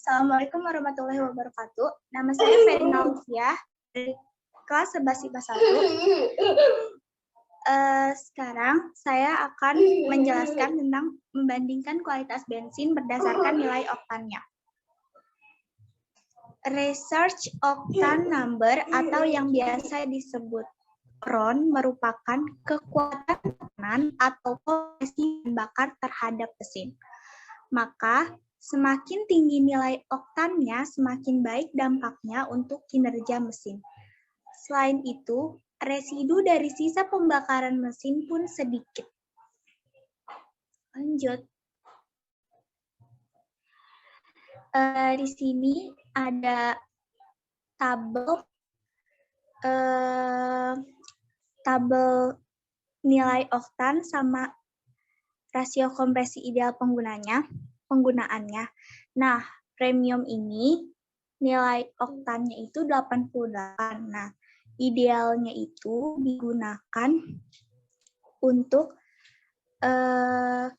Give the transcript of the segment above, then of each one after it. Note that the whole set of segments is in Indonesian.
Assalamualaikum warahmatullahi wabarakatuh. Nama saya Ferina Lucia dari kelas 11 IPA 1. Sekarang saya akan menjelaskan tentang membandingkan kualitas bensin berdasarkan nilai oktannya. Research octane number atau yang biasa disebut RON merupakan kekuatan tekanan atau presi bakar terhadap mesin. Maka semakin tinggi nilai oktannya, semakin baik dampaknya untuk kinerja mesin. Selain itu, residu dari sisa pembakaran mesin pun sedikit. Lanjut. Di sini ada tabel nilai oktan sama rasio kompresi ideal penggunaannya. Nah, premium ini nilai oktannya itu 88. Nah, idealnya itu digunakan untuk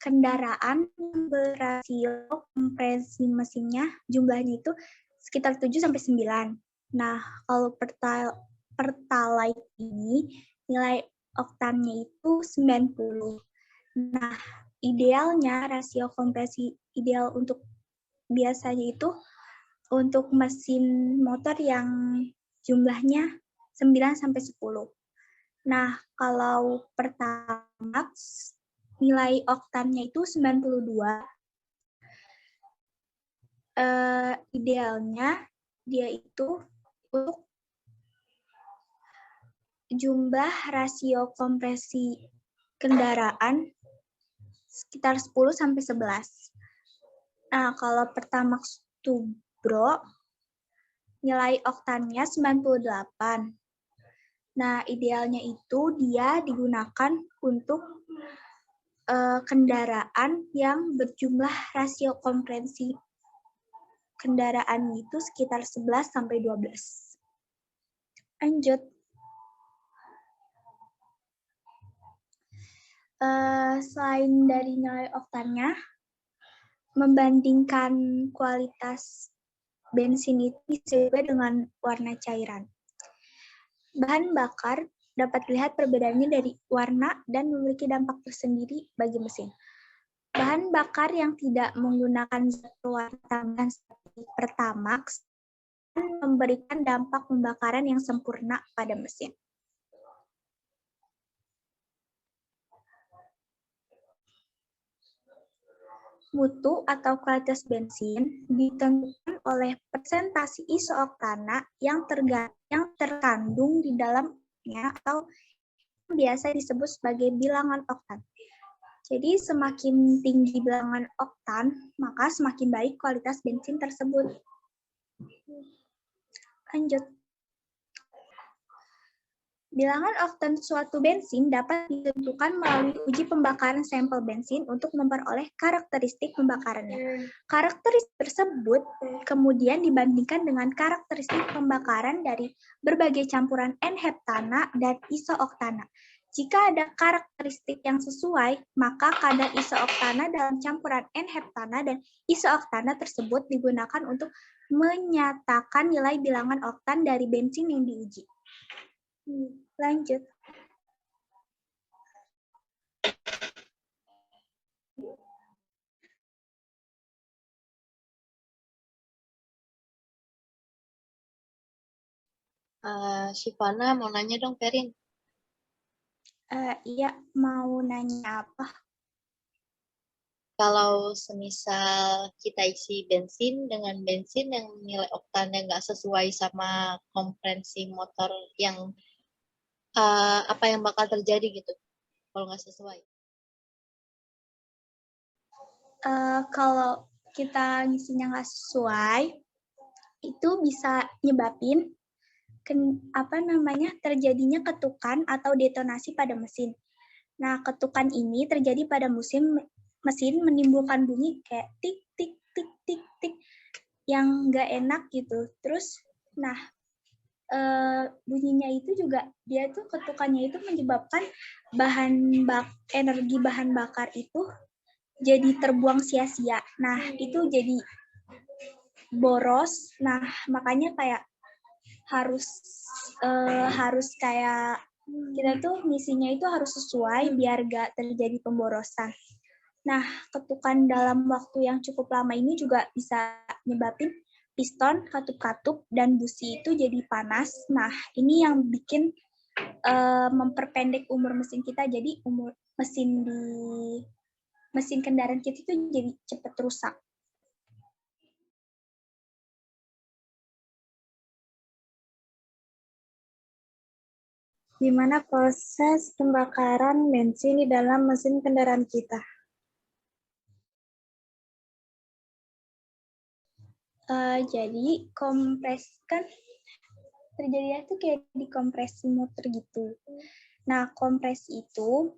kendaraan berasio kompresi mesinnya jumlahnya itu sekitar 7-9. Nah, kalau Pertalite ini nilai oktannya itu 90. Nah, idealnya rasio kompresi ideal untuk biasanya itu untuk mesin motor yang jumlahnya 9-10. Nah, kalau Pertamax nilai oktannya itu 92. Idealnya dia itu untuk jumlah rasio kompresi kendaraan sekitar 10-11. Nah, kalau Pertamax Tubro nilai oktannya 98. Nah, idealnya itu dia digunakan untuk kendaraan yang berjumlah rasio kompresi kendaraan itu sekitar 11-12. Lanjut. Selain dari nilai oktannya, membandingkan kualitas bensin itu disebut dengan warna cairan. Bahan bakar dapat dilihat perbedaannya dari warna dan memiliki dampak tersendiri bagi mesin. Bahan bakar yang tidak menggunakan zat pewarna tambahan seperti Pertamax memberikan dampak pembakaran yang sempurna pada mesin. Mutu atau kualitas bensin ditentukan oleh persentase iso-oktana yang terkandung di dalamnya atau biasa disebut sebagai bilangan oktan. Jadi semakin tinggi bilangan oktan, maka semakin baik kualitas bensin tersebut. Lanjut. Bilangan oktan suatu bensin dapat ditentukan melalui uji pembakaran sampel bensin untuk memperoleh karakteristik pembakarannya. Karakteristik tersebut kemudian dibandingkan dengan karakteristik pembakaran dari berbagai campuran N-heptana dan iso-oktana. Jika ada karakteristik yang sesuai, maka kadar iso-oktana dalam campuran N-heptana dan iso-oktana tersebut digunakan untuk menyatakan nilai bilangan oktan dari bensin yang diuji. Lanjut. Sivana mau nanya dong, Perin. Iya, mau nanya apa? Kalau semisal kita isi bensin dengan bensin yang nilai oktannya nggak sesuai sama kompresi motor yang apa yang bakal terjadi gitu kalau nggak sesuai? Kalau kita ngisinya nggak sesuai, itu bisa nyebabin terjadinya ketukan atau detonasi pada mesin. Nah, ketukan ini terjadi pada mesin menimbulkan bunyi kayak tik tik tik tik tik yang nggak enak gitu. Terus, nah bunyinya itu juga dia tuh ketukannya itu menyebabkan energi bahan bakar itu jadi terbuang sia-sia. Nah, itu jadi boros. Nah, makanya kayak harus kayak kita tuh misinya itu harus sesuai biar gak terjadi pemborosan. Nah, ketukan dalam waktu yang cukup lama ini juga bisa nyebabin piston, katup-katup, dan busi itu jadi panas. Nah, ini yang bikin memperpendek umur mesin kita, jadi umur mesin kendaraan kita itu jadi cepat rusak. Gimana proses pembakaran bensin di dalam mesin kendaraan kita? Jadi kan terjadinya tuh kayak di kompresi motor gitu. Nah, kompresi itu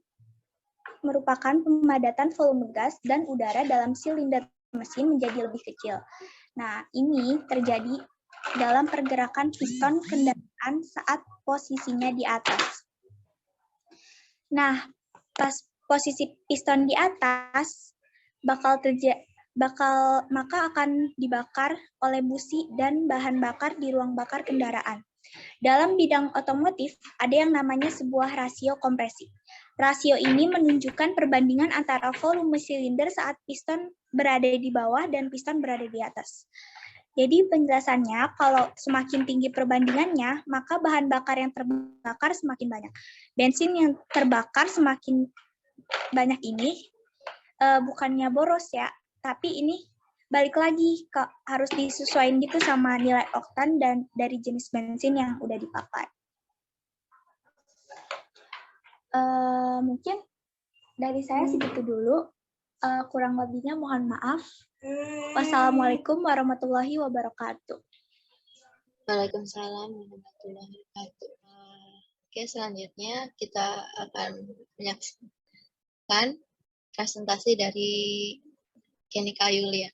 merupakan pemadatan volume gas dan udara dalam silinder mesin menjadi lebih kecil. Nah, ini terjadi dalam pergerakan piston kendaraan saat posisinya di atas. Nah, pas posisi piston di atas, maka akan dibakar oleh busi dan bahan bakar di ruang bakar kendaraan. Dalam bidang otomotif, ada yang namanya sebuah rasio kompresi. Rasio ini menunjukkan perbandingan antara volume silinder saat piston berada di bawah dan piston berada di atas. Jadi penjelasannya, kalau semakin tinggi perbandingannya, maka bahan bakar yang terbakar semakin banyak. Bensin yang terbakar semakin banyak ini bukannya boros ya, tapi ini balik lagi harus disesuaikan gitu sama nilai oktan dan dari jenis bensin yang udah dipakai. Mungkin dari saya segitu dulu. Kurang lebihnya mohon maaf. Wassalamualaikum warahmatullahi wabarakatuh. Waalaikumsalam warahmatullahi wabarakatuh. Oke, selanjutnya kita akan menyaksikan presentasi dari Kenika Yulia.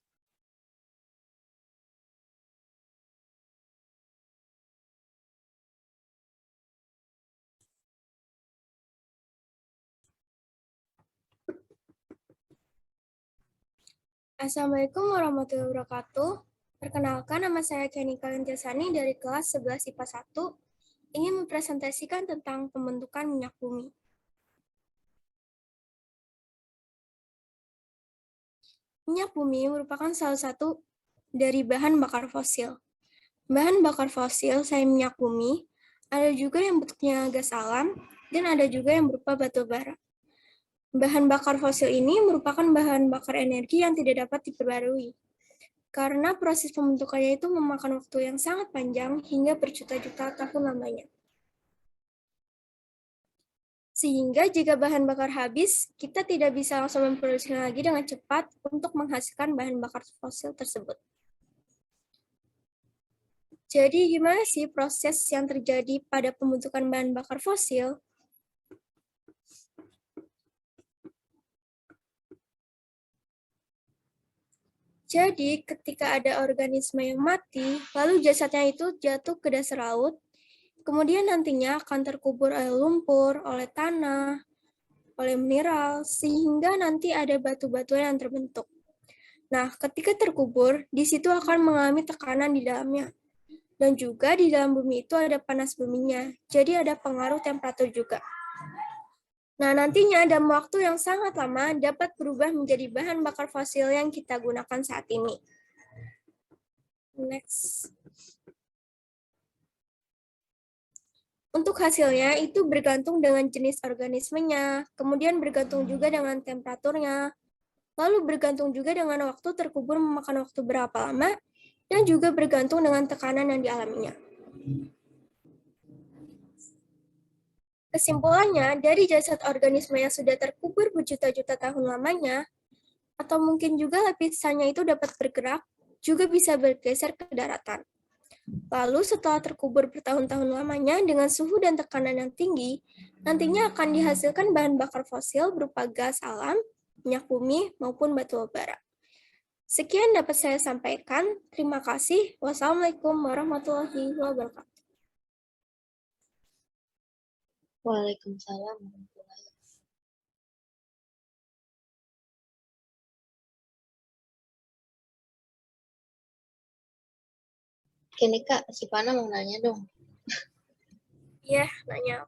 Assalamualaikum warahmatullahi wabarakatuh. Perkenalkan, nama saya Kenika Lintiasani dari kelas 11 IPA 1, ingin mempresentasikan tentang pembentukan minyak bumi. Minyak bumi merupakan salah satu dari bahan bakar fosil. Bahan bakar fosil selain minyak bumi, ada juga yang bentuknya gas alam, dan ada juga yang berupa batu bara. Bahan bakar fosil ini merupakan bahan bakar energi yang tidak dapat diperbarui, karena proses pembentukannya itu memakan waktu yang sangat panjang hingga berjuta-juta tahun lamanya. Sehingga jika bahan bakar habis, kita tidak bisa langsung memproduksinya lagi dengan cepat untuk menghasilkan bahan bakar fosil tersebut. Jadi gimana sih proses yang terjadi pada pembentukan bahan bakar fosil? Jadi, ketika ada organisme yang mati, lalu jasadnya itu jatuh ke dasar laut, kemudian nantinya akan terkubur oleh lumpur, oleh tanah, oleh mineral, sehingga nanti ada batu-batuan yang terbentuk. Nah, ketika terkubur, di situ akan mengalami tekanan di dalamnya. Dan juga di dalam bumi itu ada panas buminya, jadi ada pengaruh temperatur juga. Nah, nantinya dalam waktu yang sangat lama dapat berubah menjadi bahan bakar fosil yang kita gunakan saat ini. Next. Untuk hasilnya itu bergantung dengan jenis organismenya, kemudian bergantung juga dengan temperaturnya, lalu bergantung juga dengan waktu terkubur memakan waktu berapa lama, dan juga bergantung dengan tekanan yang dialaminya. Kesimpulannya, dari jasad organisme yang sudah terkubur berjuta-juta tahun lamanya, atau mungkin juga lapisannya itu dapat bergerak, juga bisa bergeser ke daratan. Lalu setelah terkubur bertahun-tahun lamanya dengan suhu dan tekanan yang tinggi, nantinya akan dihasilkan bahan bakar fosil berupa gas alam, minyak bumi, maupun batu bara. Sekian dapat saya sampaikan. Terima kasih. Wassalamualaikum warahmatullahi wabarakatuh. Waalaikumsalam. Oke nih Kak, si Pana mau nanya dong. Iya, nanya.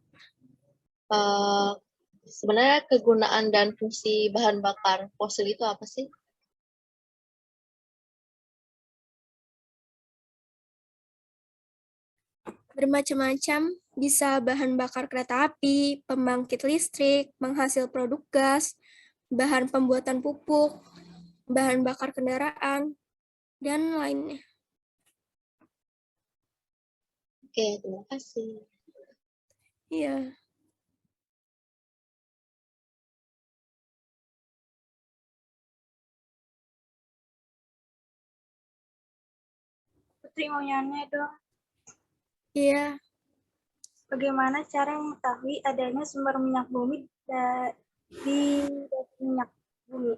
Eh, Sebenarnya kegunaan dan fungsi bahan bakar fosil itu apa sih? Bermacam-macam, bisa bahan bakar kereta api, pembangkit listrik, penghasil produk gas, bahan pembuatan pupuk, bahan bakar kendaraan, dan lainnya. Oke, terima kasih. Iya. Putri mau nanya dong, Iya. bagaimana cara mengetahui adanya sumber minyak bumi di minyak bumi?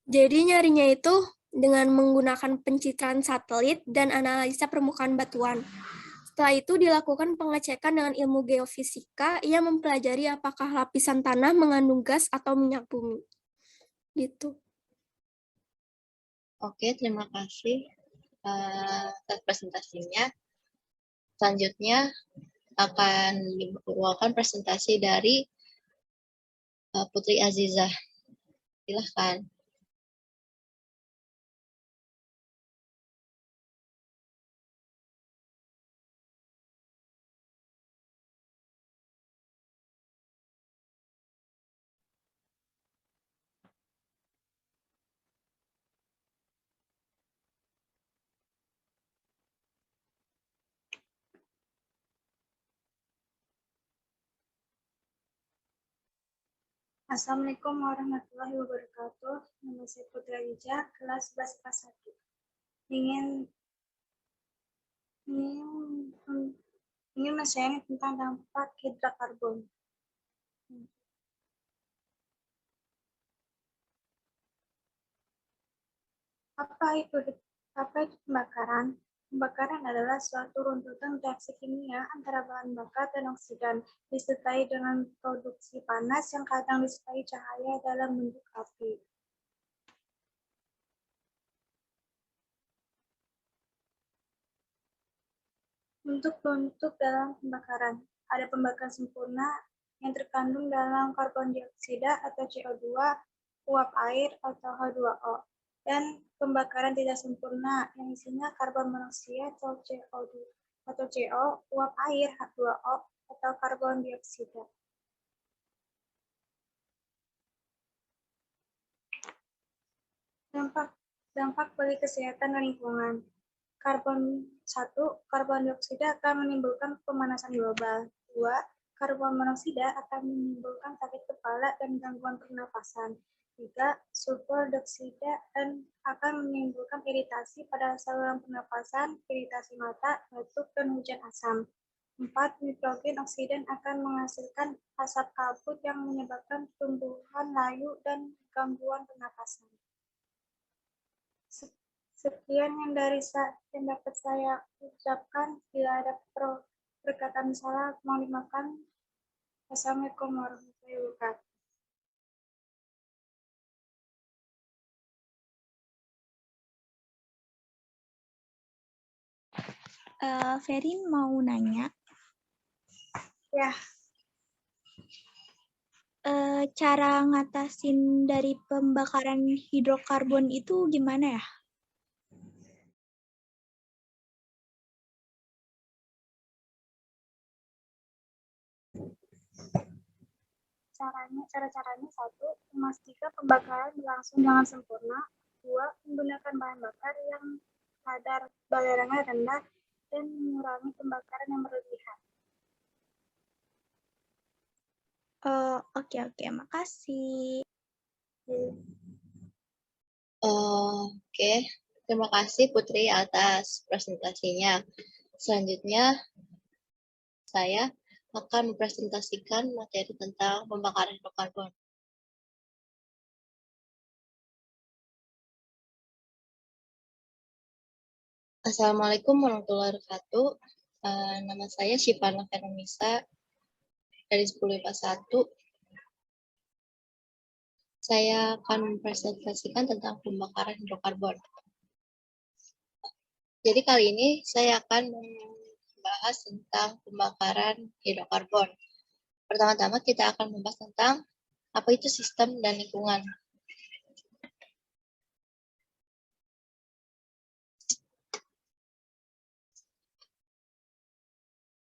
Jadi nyarinya itu dengan menggunakan pencitraan satelit dan analisa permukaan batuan. Setelah itu dilakukan pengecekan dengan ilmu geofisika yang mempelajari apakah lapisan tanah mengandung gas atau minyak bumi. Gitu. Oke, terima kasih atas presentasinya. Selanjutnya akan dibawakan presentasi dari Putri Azizah. Silahkan. Assalamualaikum warahmatullahi wabarakatuh. Nama saya Putri Azizah, kelas 11 kelas 1. Ingin men-sharing tentang dampak hidrokarbon. Apa itu pembakaran? Pembakaran adalah suatu runtutan reaksi kimia antara bahan bakar dan oksidan, disertai dengan produksi panas yang kadang disertai cahaya dalam bentuk api. Bentuk-bentuk dalam pembakaran. Ada pembakaran sempurna yang terkandung dalam karbon dioksida atau CO2, uap air atau H2O, dan pembakaran tidak sempurna yang isinya karbon monoksida atau CO2 atau CO, uap air H2O atau karbon dioksida. Dampak bagi kesehatan dan lingkungan. Karbon dioksida akan menimbulkan pemanasan global. 2. Karbon monoksida akan menimbulkan sakit kepala dan gangguan pernapasan. 3. Sulfur dioksida akan menimbulkan iritasi pada saluran pernapasan, iritasi mata, batuk, dan hujan asam. 4. Nitrogen oksida akan menghasilkan asap kabut yang menyebabkan tumbuhan layu dan gangguan pernapasan. Sekian yang dapat saya ucapkan. Bila ada perkataan salah, mohon dimaafkan. Wassalamualaikum warahmatullahi wabarakatuh. Ferry mau nanya. Ya. Cara ngatasin dari pembakaran hidrokarbon itu gimana ya? Cara-caranya 1. Memastikan pembakaran berlangsung dengan sempurna. 2. Menggunakan bahan bakar yang kadar bayarannya rendah dan mengurangi pembakaran yang berlebihan. Oke, makasih. Oke, terima kasih Putri atas presentasinya. Selanjutnya, saya akan mempresentasikan materi tentang pembakaran hidrokarbon. Assalamualaikum warahmatullahi wabarakatuh. Nama saya Syifana Fenomisa dari 10 IPA 1. Saya akan mempresentasikan tentang pembakaran hidrokarbon. Jadi kali ini saya akan membahas tentang pembakaran hidrokarbon. Pertama-tama kita akan membahas tentang apa itu sistem dan lingkungan.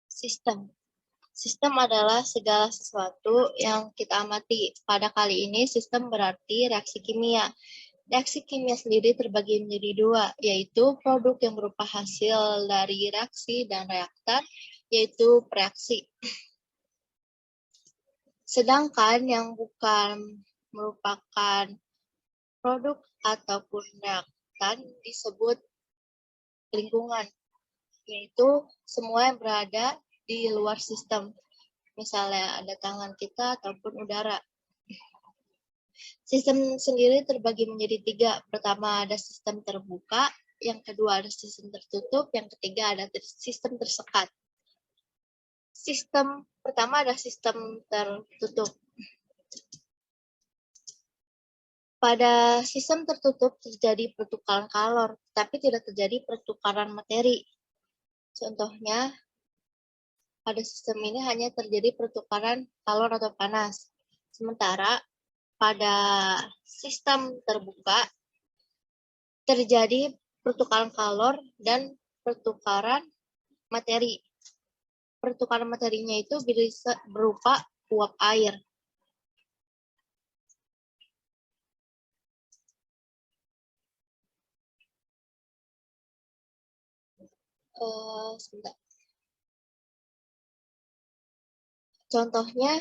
Sistem. Sistem adalah segala sesuatu yang kita amati. Pada kali ini sistem berarti reaksi kimia. Reaksi kimia sendiri terbagi menjadi dua, yaitu produk yang berupa hasil dari reaksi dan reaktan, yaitu reaksi. Sedangkan yang bukan merupakan produk ataupun reaktan disebut lingkungan, yaitu semua yang berada di luar sistem. Misalnya ada tangan kita ataupun udara. Sistem sendiri terbagi menjadi tiga. Pertama ada sistem terbuka, yang kedua ada sistem tertutup, yang ketiga ada sistem tersekat. Sistem pertama ada sistem tertutup. Pada sistem tertutup terjadi pertukaran kalor, tapi tidak terjadi pertukaran materi. Contohnya, pada sistem ini hanya terjadi pertukaran kalor atau panas. Sementara pada sistem terbuka terjadi pertukaran kalor dan pertukaran materi. Pertukaran materinya itu bisa berupa uap air. Sebentar. Contohnya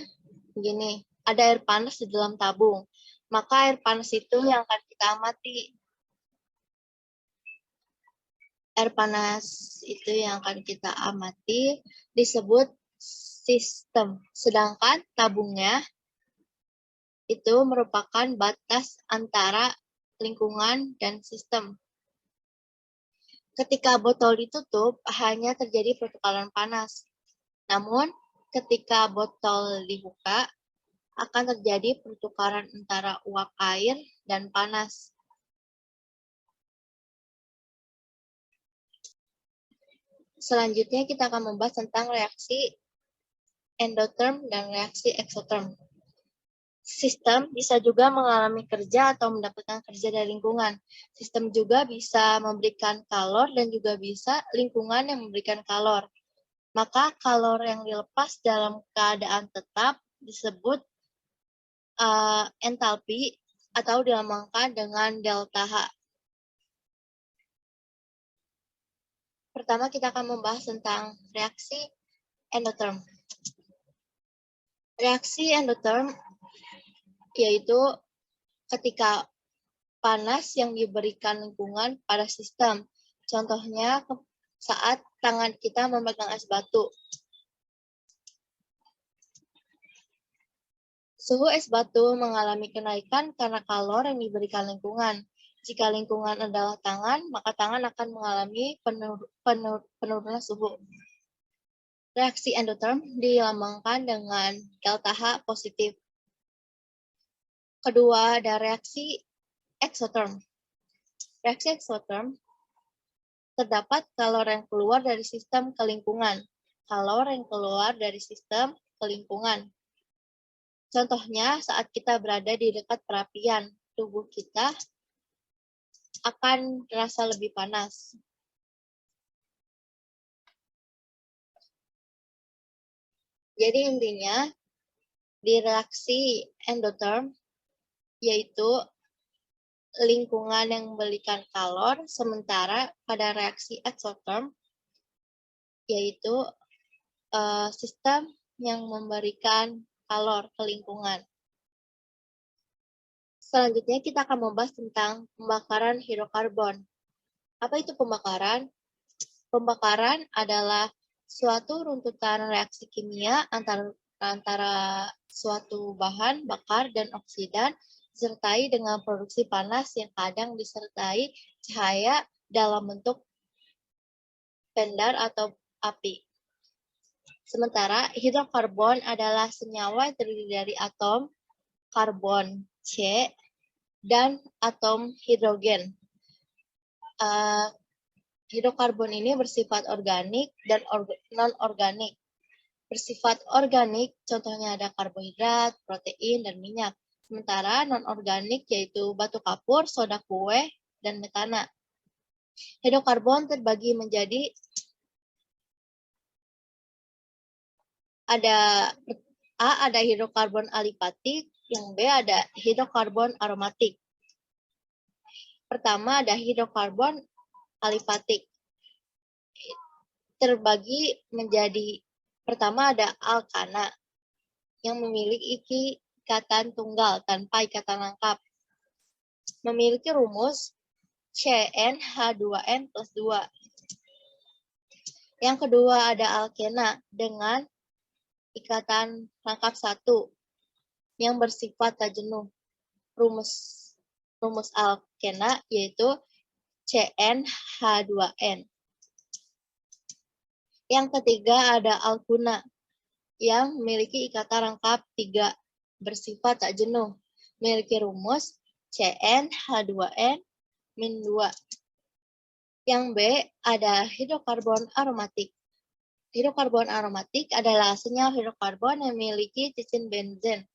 begini, ada air panas di dalam tabung. Maka air panas itu yang akan kita amati. Air panas itu yang akan kita amati disebut sistem. Sedangkan tabungnya itu merupakan batas antara lingkungan dan sistem. Ketika botol ditutup, hanya terjadi pertukaran panas. Namun, ketika botol dibuka, akan terjadi pertukaran antara uap air dan panas. Selanjutnya kita akan membahas tentang reaksi endotherm dan reaksi exotherm. Sistem bisa juga mengalami kerja atau mendapatkan kerja dari lingkungan. Sistem juga bisa memberikan kalor dan juga bisa lingkungan yang memberikan kalor. Maka kalor yang dilepas dalam keadaan tetap disebut entalpi atau dilambangkan dengan delta H. Pertama kita akan membahas tentang reaksi endotherm. Reaksi endotherm yaitu ketika panas yang diberikan lingkungan pada sistem. Contohnya saat tangan kita memegang es batu. Suhu es batu mengalami kenaikan karena kalor yang diberikan lingkungan. Jika lingkungan adalah tangan, maka tangan akan mengalami penurunan suhu. Reaksi endotherm dilambangkan dengan delta H positif. Kedua, ada reaksi exotherm. Reaksi exotherm terdapat kalor yang keluar dari sistem ke lingkungan. Kalor yang keluar dari sistem ke lingkungan. Contohnya saat kita berada di dekat perapian, tubuh kita akan terasa lebih panas. Jadi intinya di reaksi endotherm yaitu lingkungan yang memberikan kalor, sementara pada reaksi exotherm yaitu sistem yang memberikan kalor ke lingkungan. Selanjutnya kita akan membahas tentang pembakaran hidrokarbon. Apa itu pembakaran? Pembakaran adalah suatu runtutan reaksi kimia antara suatu bahan bakar dan oksidan disertai dengan produksi panas yang kadang disertai cahaya dalam bentuk pendar atau api. Sementara hidrokarbon adalah senyawa yang terdiri dari atom karbon C, dan atom hidrogen. Hidrokarbon ini bersifat organik dan non-organik. Bersifat organik, contohnya ada karbohidrat, protein, dan minyak. Sementara non-organik yaitu batu kapur, soda kue, dan metana. Hidrokarbon terbagi menjadi ada hidrokarbon alipatik, yang B ada hidrokarbon aromatik. Pertama ada hidrokarbon alipatik. Terbagi menjadi pertama ada alkana yang memiliki ikatan tunggal tanpa ikatan lengkap. Memiliki rumus CnH2n plus 2. Yang kedua ada alkena dengan ikatan lengkap 1 yang bersifat tak jenuh. Rumus alkena yaitu CnH2n. Yang ketiga ada alkuna yang memiliki ikatan lengkap 3 bersifat tak jenuh. Memiliki rumus CnH2n-2. Yang B ada hidrokarbon aromatik. Hidrokarbon aromatik adalah senyawa hidrokarbon yang memiliki cincin benzen,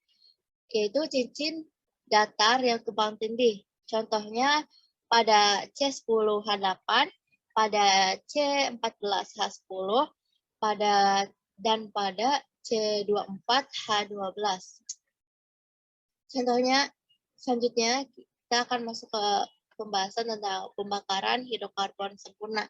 yaitu cincin datar yang tumpang tindih. Contohnya pada C10H8, pada C14H10, pada C24H12. Contohnya, selanjutnya kita akan masuk ke pembahasan tentang pembakaran hidrokarbon sempurna.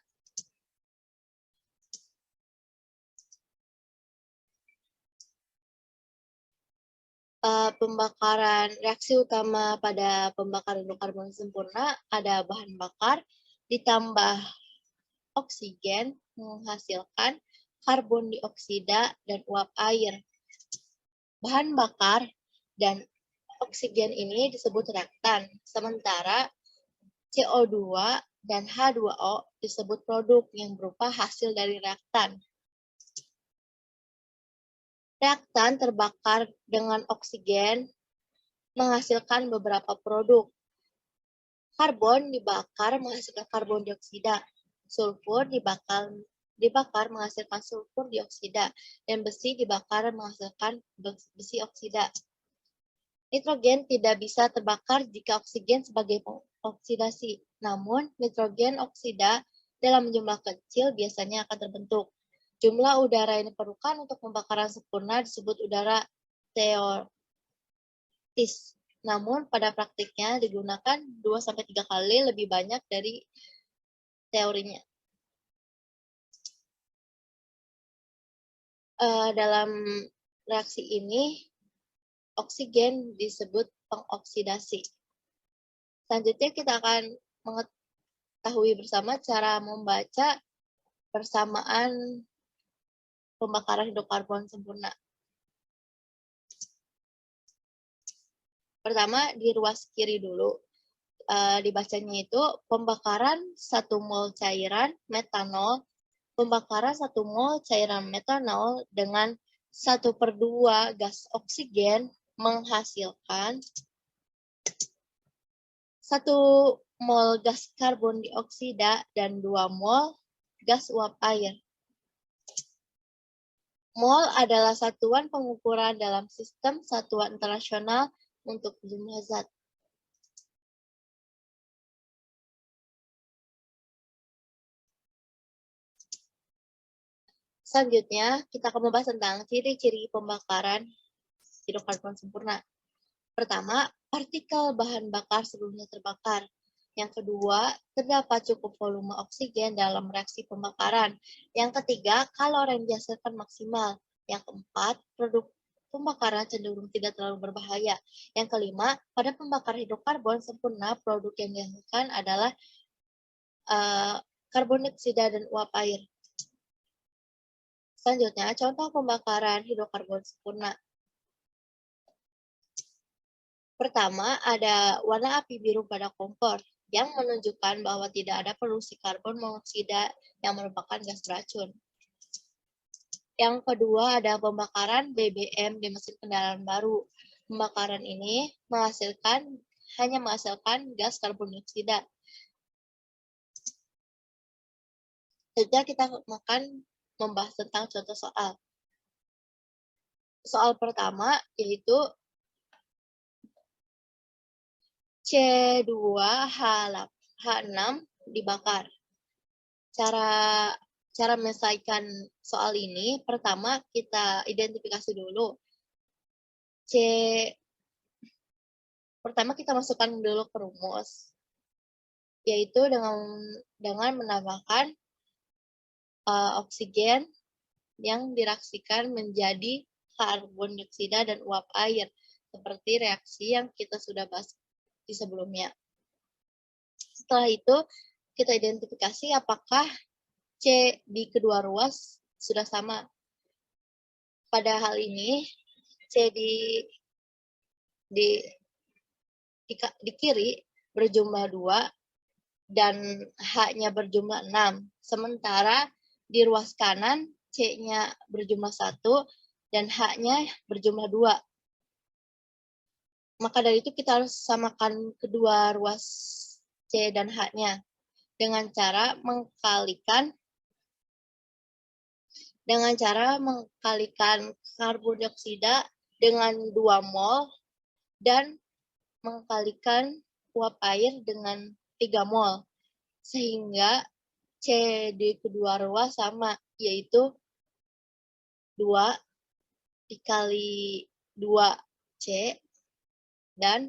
Reaksi utama pada pembakaran hidrokarbon sempurna ada bahan bakar ditambah oksigen menghasilkan karbon dioksida dan uap air. Bahan bakar dan oksigen ini disebut reaktan, sementara CO2 dan H2O disebut produk yang berupa hasil dari reaktan. Reaktan terbakar dengan oksigen menghasilkan beberapa produk. Karbon dibakar menghasilkan karbon dioksida. Sulfur dibakar menghasilkan sulfur dioksida. Dan besi dibakar menghasilkan besi oksida. Nitrogen tidak bisa terbakar jika oksigen sebagai oksidasi. Namun, nitrogen oksida dalam jumlah kecil biasanya akan terbentuk. Jumlah udara yang diperlukan untuk pembakaran sempurna disebut udara teoretis. Namun, pada praktiknya digunakan 2-3 kali lebih banyak dari teorinya. Dalam reaksi ini, oksigen disebut pengoksidasi. Selanjutnya kita akan mengetahui bersama cara membaca persamaan pembakaran hidrokarbon sempurna. Pertama, di ruas kiri dulu. Dibacanya itu pembakaran 1 mol cairan metanol, pembakaran 1 mol cairan metanol dengan 1/2 gas oksigen menghasilkan 1 mol gas karbon dioksida dan 2 mol gas uap air. Mol adalah satuan pengukuran dalam sistem satuan internasional untuk jumlah zat. Selanjutnya, kita akan membahas tentang ciri-ciri pembakaran hidrokarbon sempurna. Pertama, partikel bahan bakar sebelumnya terbakar. Yang kedua, terdapat cukup volume oksigen dalam reaksi pembakaran. Yang ketiga, kalori yang dihasilkan maksimal. Yang keempat, produk pembakaran cenderung tidak terlalu berbahaya. Yang kelima, pada pembakaran hidrokarbon sempurna, produk yang dihasilkan adalah karbon dioksida dan uap air. Selanjutnya, contoh pembakaran hidrokarbon sempurna. Pertama, ada warna api biru pada kompor yang menunjukkan bahwa tidak ada polusi karbon monoksida yang merupakan gas beracun. Yang kedua, ada pembakaran BBM di mesin kendaraan baru. pembakaran ini hanya menghasilkan gas karbon dioksida. Selanjutnya kita membahas tentang contoh soal. Soal pertama yaitu C2H6 dibakar. Cara menyelesaikan soal ini, pertama kita identifikasi dulu. Pertama kita masukkan dulu ke rumus, yaitu dengan menambahkan oksigen yang direaksikan menjadi karbon dioksida dan uap air, seperti reaksi yang kita sudah bahas di sebelumnya. Setelah itu, kita identifikasi apakah C di kedua ruas sudah sama. Pada hal ini, C di kiri berjumlah 2 dan H-nya berjumlah 6. Sementara di ruas kanan, C-nya berjumlah 1 dan H-nya berjumlah 2. Maka dari itu kita harus samakan kedua ruas C dan H-nya dengan cara mengkalikan karbon dioksida dengan 2 mol dan mengkalikan uap air dengan 3 mol. Sehingga C di kedua ruas sama, yaitu 2 dikali 2C dan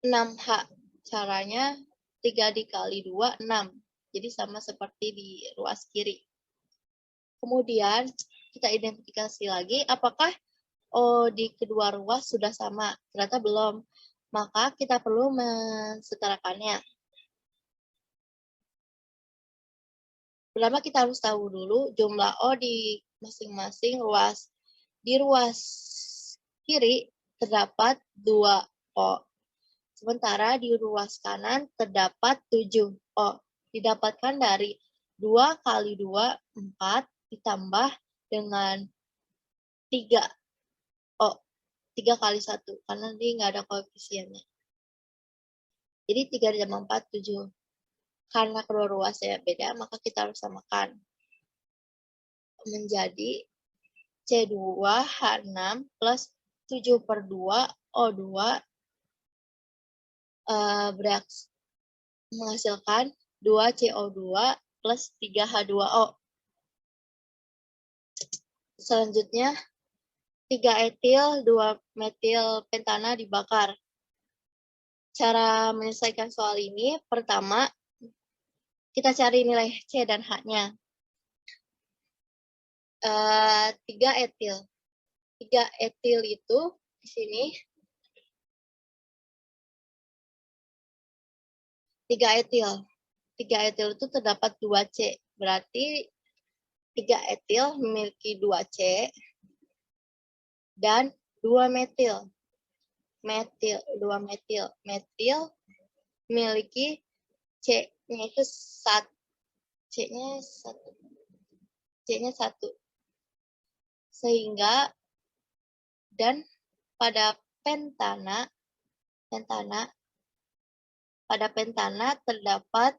6H. Caranya 3 dikali 2, 6. Jadi sama seperti di ruas kiri. Kemudian kita identifikasi lagi apakah O di kedua ruas sudah sama. Ternyata belum. Maka kita perlu mensetarakannya. Pertama kita harus tahu dulu jumlah O di masing-masing ruas. Di ruas kiri terdapat 2 O. Sementara di ruas kanan terdapat 7 O. Didapatkan dari 2 kali 2, 4, ditambah dengan 3 O. 3 kali 1, karena dia nggak ada koefisiennya. Jadi 3 ditambah 4, 7. Karena kedua ruasnya beda, maka kita harus samakan. Menjadi C2H6 plus 7 per 2 O2 menghasilkan 2 CO2 plus 3 H2O. Selanjutnya, 3 etil, 2 metil pentana dibakar. Cara menyelesaikan soal ini, pertama, kita cari nilai C dan H-nya. 3 etil. 3 etil itu di sini 3 etil. 3 etil itu terdapat 2C. Berarti 3 etil memiliki 2C dan 2 metil. 2 metil. Metil memiliki C-nya itu 1. C-nya 1. Sehingga dan pada pentana terdapat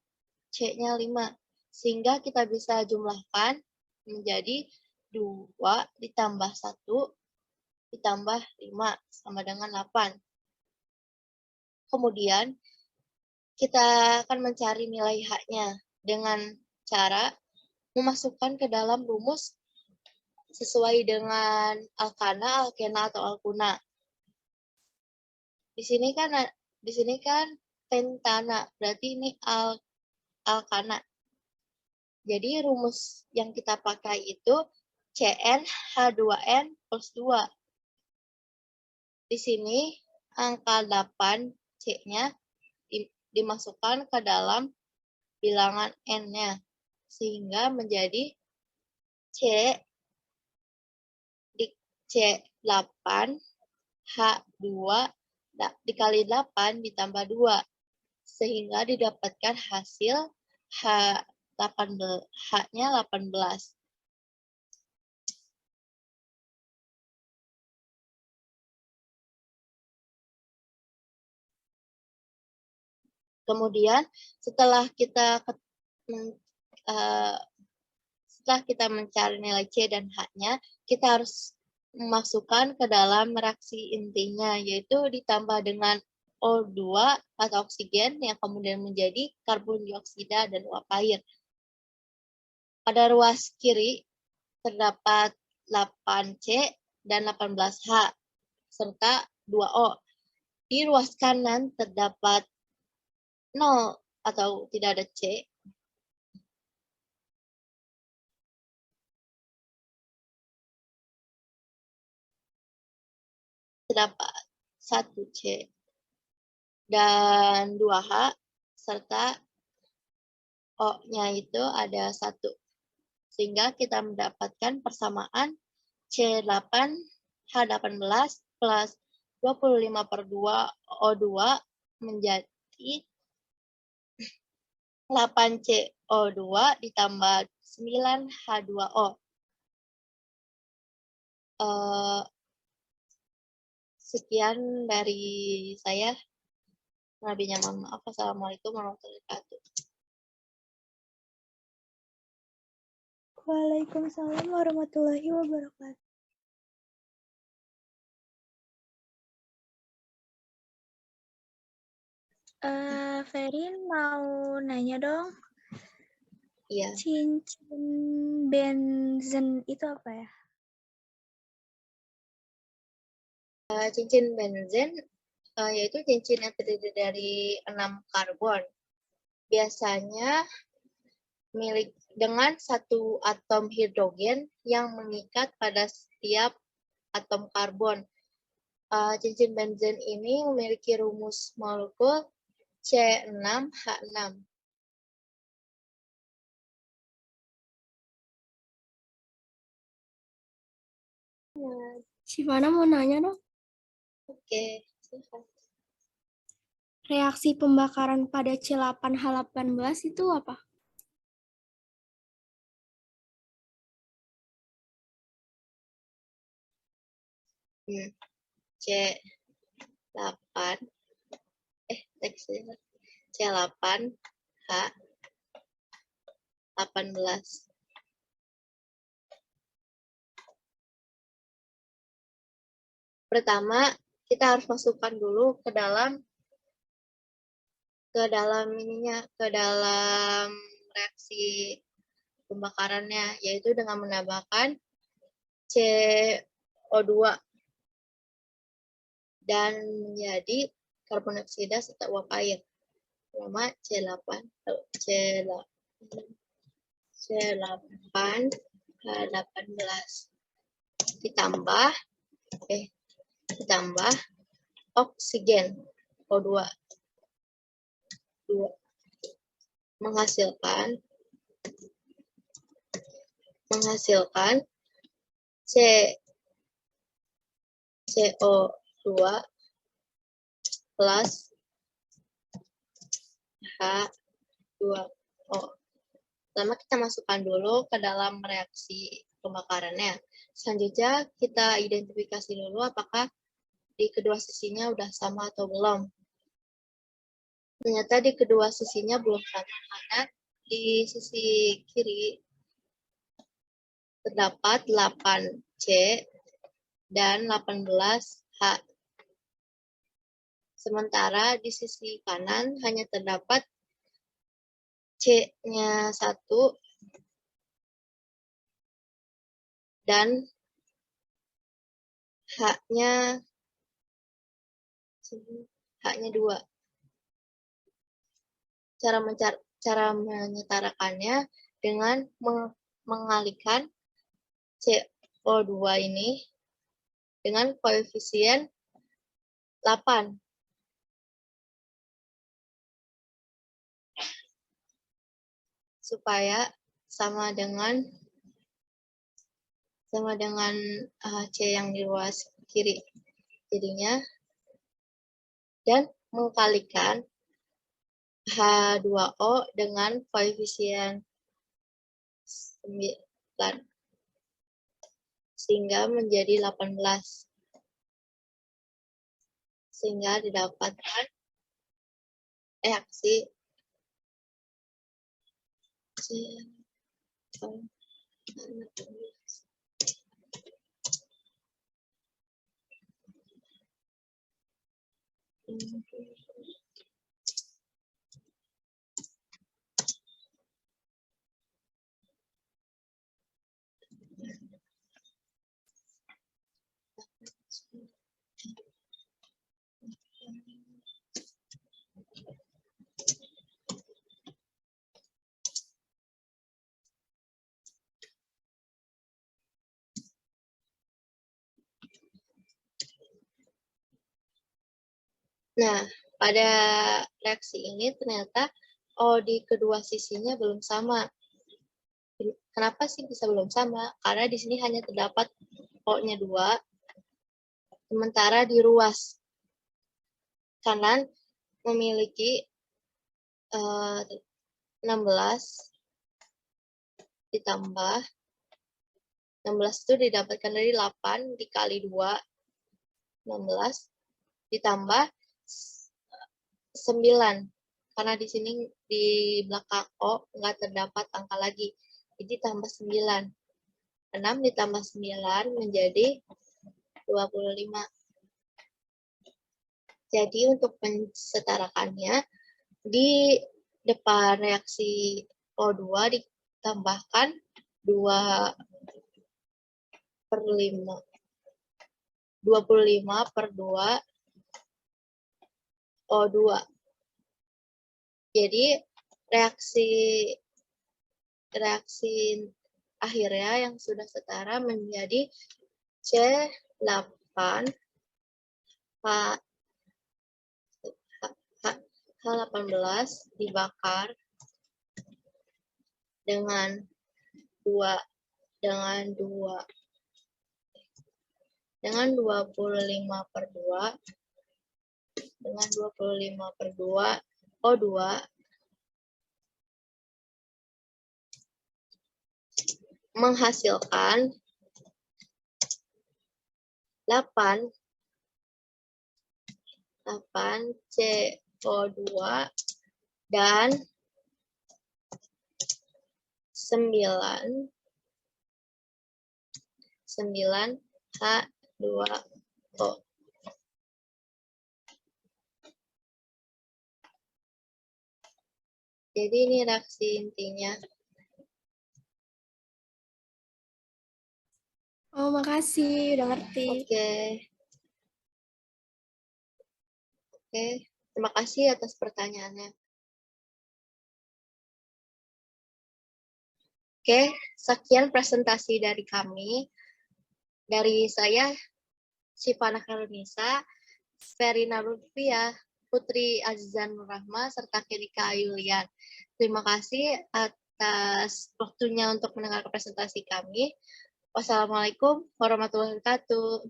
C-nya 5. Sehingga kita bisa jumlahkan menjadi 2 ditambah 1 ditambah 5 sama dengan 8. Kemudian kita akan mencari nilai H-nya dengan cara memasukkan ke dalam rumus sesuai dengan alkana, alkena, atau alkuna. Di sini kan pentana, berarti ini alkana. Jadi rumus yang kita pakai itu CnH2n plus 2. Di sini angka 8 C-nya dimasukkan ke dalam bilangan N-nya. Sehingga menjadi C8 H2 dikali 8 ditambah 2. Sehingga didapatkan hasil H-nya 18. Kemudian setelah kita mencari nilai C dan H-nya, kita harus memasukkan ke dalam reaksi intinya, yaitu ditambah dengan O2 atau oksigen yang kemudian menjadi karbon dioksida dan uap air. Pada ruas kiri terdapat 8C dan 18H serta 2O. Di ruas kanan terdapat 0 atau tidak ada C. Terdapat 1C dan 2H serta O-nya itu ada 1. Sehingga kita mendapatkan persamaan C8H18 plus 25/2 O2 menjadi 8CO2 ditambah 9H2O. Sekian dari saya. Nabinya mohon maaf. Assalamualaikum warahmatullahi wabarakatuh. Waalaikumsalam warahmatullahi wabarakatuh. Ferin mau nanya dong. Iya. Cincin benzen itu apa ya? Cincin benzen yaitu cincin yang terdiri dari 6 karbon. Biasanya milik dengan satu atom hidrogen yang mengikat pada setiap atom karbon. Cincin benzen ini memiliki rumus molekul C6H6. Sivana mau nanya dong. Oke, silahkan. Reaksi pembakaran pada C8H18 itu apa? C8 C8H18. Pertama, kita harus masukkan dulu ke dalam reaksi pembakarannya, yaitu dengan menambahkan CO2 dan menjadi karbon dioksida serta uap air. Pertama C8H18 ditambah oksigen O2 menghasilkan CO2 plus H2O. Pertama kita masukkan dulu ke dalam reaksi pembakarannya. Selanjutnya kita identifikasi dulu apakah di kedua sisinya udah sama atau belum. Ternyata di kedua sisinya belum sama karena di sisi kiri terdapat 8C dan 18H. Sementara di sisi kanan hanya terdapat C-nya 1 dan H-nya 2. Cara menyetarakannya dengan mengalihkan CO2 ini dengan koefisien 8. Supaya sama dengan C yang di ruas kiri. Jadinya dan mengkalikan H2O dengan koefisien 9 sehingga menjadi 18. Sehingga didapatkan reaksi Nah, pada reaksi ini ternyata di kedua sisinya belum sama. Kenapa sih bisa belum sama? Karena di sini hanya terdapat O-nya 2, sementara di ruas kanan memiliki 16 ditambah 16 itu didapatkan dari 8 dikali 2, 16 ditambah 9. Karena di sini di belakang O nggak terdapat angka lagi. Jadi tambah 9. 6 ditambah 9 menjadi 25. Jadi untuk mensetarakannya, di depan reaksi O2 ditambahkan 2 per 5. 25 per 2 O2. Jadi reaksi akhirnya yang sudah setara menjadi C8 H18 dibakar dengan 25 per 2 dengan 25 per 2 O2 menghasilkan 8 CO2 dan 9 H2O. Jadi ini reaksi intinya. Oh, makasih, udah ngerti. Oke, terima kasih atas pertanyaannya. Oke, sekian presentasi dari kami. Dari saya, Syifa Nakarunisa, Verina Lutfia, Putri Azizan Nurrahma, serta Kedika Yulian. Terima kasih atas waktunya untuk mendengar presentasi kami. Wassalamualaikum warahmatullahi wabarakatuh.